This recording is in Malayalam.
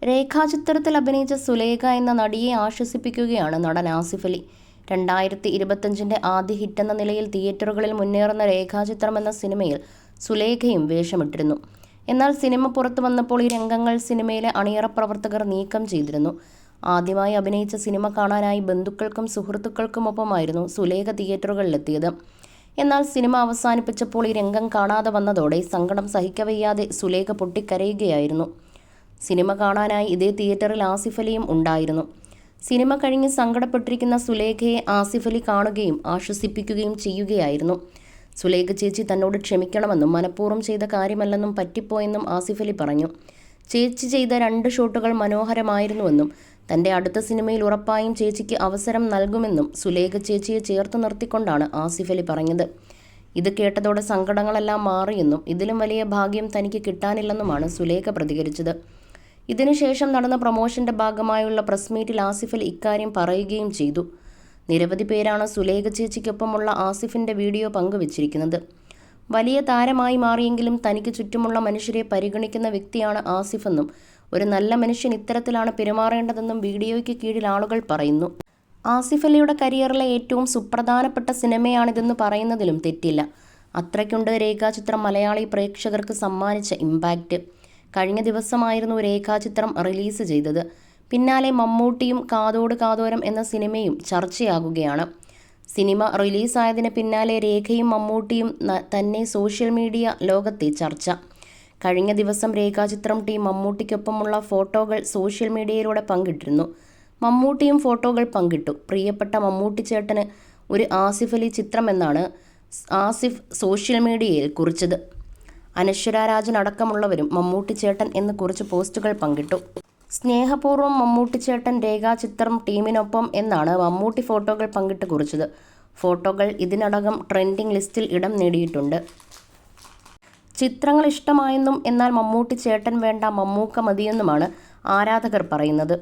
രേഖാചിത്രത്തിൽ അഭിനയിച്ച സുലേഖ എന്ന നടിയെ ആശ്വസിപ്പിക്കുകയാണ് നടൻ ആസിഫ് അലി. 2025 ആദ്യ ഹിറ്റെന്ന നിലയിൽ തിയേറ്ററുകളിൽ മുന്നേറുന്ന രേഖാചിത്രം എന്ന സിനിമയിൽ സുലേഖയും വേഷമിട്ടിരുന്നു. എന്നാൽ സിനിമ പുറത്തു വന്നപ്പോൾ ഈ രംഗങ്ങൾ സിനിമയിലെ അണിയറ പ്രവർത്തകർ നീക്കം ചെയ്തിരുന്നു. ആദ്യമായി അഭിനയിച്ച സിനിമ കാണാനായി ബന്ധുക്കൾക്കും സുഹൃത്തുക്കൾക്കുമൊപ്പമായിരുന്നു സുലേഖ തിയേറ്ററുകളിലെത്തിയത്. എന്നാൽ സിനിമ അവസാനിപ്പിച്ചപ്പോൾ ഈ രംഗം കാണാതെ വന്നതോടെ സങ്കടം സഹിക്കവയ്യാതെ സുലേഖ പൊട്ടിക്കരയുകയായിരുന്നു. സിനിമ കാണാനായി ഇതേ തിയേറ്ററിൽ ആസിഫ് അലിയും ഉണ്ടായിരുന്നു. സിനിമ കഴിഞ്ഞ് സങ്കടപ്പെട്ടിരിക്കുന്ന സുലേഖയെ ആസിഫ് അലി കാണുകയും ആശ്വസിപ്പിക്കുകയും ചെയ്യുകയായിരുന്നു. സുലേഖ ചേച്ചി തന്നോട് ക്ഷമിക്കണമെന്നും മനഃപൂർവ്വം ചെയ്ത കാര്യമല്ലെന്നും പറ്റിപ്പോയെന്നും ആസിഫ് അലി പറഞ്ഞു. ചേച്ചി ചെയ്ത 2 ഷോട്ടുകൾ മനോഹരമായിരുന്നുവെന്നും തൻ്റെ അടുത്ത സിനിമയിൽ ഉറപ്പായും ചേച്ചിക്ക് അവസരം നൽകുമെന്നും സുലേഖ ചേച്ചിയെ ചേർത്ത് നിർത്തിക്കൊണ്ടാണ് ആസിഫ് അലി പറഞ്ഞത്. ഇത് കേട്ടതോടെ സങ്കടങ്ങളെല്ലാം മാറിയെന്നും ഇതിലും വലിയ ഭാഗ്യം തനിക്ക് കിട്ടാനില്ലെന്നുമാണ് സുലേഖ പ്രതികരിച്ചത്. ഇതിനുശേഷം നടന്ന പ്രൊമോഷന്റെ ഭാഗമായുള്ള പ്രസ് മീറ്റിൽ ആസിഫ് അലി ഇക്കാര്യം പറയുകയും ചെയ്തു. നിരവധി പേരാണ് സുലേഖ ചേച്ചിക്കൊപ്പമുള്ള ആസിഫിന്റെ വീഡിയോ പങ്കുവച്ചിരിക്കുന്നത്. വലിയ താരമായി മാറിയെങ്കിലും തനിക്ക് ചുറ്റുമുള്ള മനുഷ്യരെ പരിഗണിക്കുന്ന വ്യക്തിയാണ് ആസിഫെന്നും ഒരു നല്ല മനുഷ്യൻ ഇത്തരത്തിലാണ് പെരുമാറേണ്ടതെന്നും വീഡിയോയ്ക്ക് കീഴിൽ ആളുകൾ പറയുന്നു. ആസിഫ് അലിയുടെ കരിയറിലെ ഏറ്റവും സുപ്രധാനപ്പെട്ട സിനിമയാണിതെന്ന് പറയുന്നതിലും തെറ്റില്ല. അത്രയ്ക്കുണ്ട് രേഖാചിത്രം മലയാളി പ്രേക്ഷകർക്ക് സമ്മാനിച്ച ഇമ്പാക്റ്റ്. കഴിഞ്ഞ ദിവസമായിരുന്നു രേഖാചിത്രം റിലീസ് ചെയ്തത്. പിന്നാലെ മമ്മൂട്ടിയും കാതോട് കാതോരം എന്ന സിനിമയും ചർച്ചയാകുകയാണ്. സിനിമ റിലീസായതിന് പിന്നാലെ രേഖയും മമ്മൂട്ടിയും തന്നെ സോഷ്യൽ മീഡിയ ലോകത്തെ ചർച്ച. കഴിഞ്ഞ ദിവസം രേഖാചിത്രം ടീം മമ്മൂട്ടിക്കൊപ്പമുള്ള ഫോട്ടോകൾ സോഷ്യൽ മീഡിയയിലൂടെ പങ്കിട്ടിരുന്നു. മമ്മൂട്ടിയും ഫോട്ടോകൾ പങ്കിട്ടു. പ്രിയപ്പെട്ട മമ്മൂട്ടി ചേട്ടന് ഒരു ആസിഫ് അലി ചിത്രമെന്നാണ് ആസിഫ് സോഷ്യൽ മീഡിയയിൽ കുറിച്ചത്. അനശ്വര രാജൻ അടക്കമുള്ളവരും മമ്മൂട്ടി ചേട്ടൻ എന്ന് കുറിച്ച് പോസ്റ്റുകൾ പങ്കിട്ടു. സ്നേഹപൂർവ്വം മമ്മൂട്ടി ചേട്ടൻ രേഖാചിത്രം ടീമിനൊപ്പം എന്നാണ് മമ്മൂട്ടി ഫോട്ടോകൾ പങ്കിട്ട് കുറിച്ചത്. ഫോട്ടോകൾ ഇതിനകം ട്രെൻഡിംഗ് ലിസ്റ്റിൽ ഇടം നേടിയിട്ടുണ്ട്. ചിത്രങ്ങൾ ഇഷ്ടമായെന്നും എന്നാൽ മമ്മൂട്ടി ചേട്ടൻ വേണ്ട മമ്മൂക്ക മതിയെന്നുമാണ് ആരാധകർ പറയുന്നത്.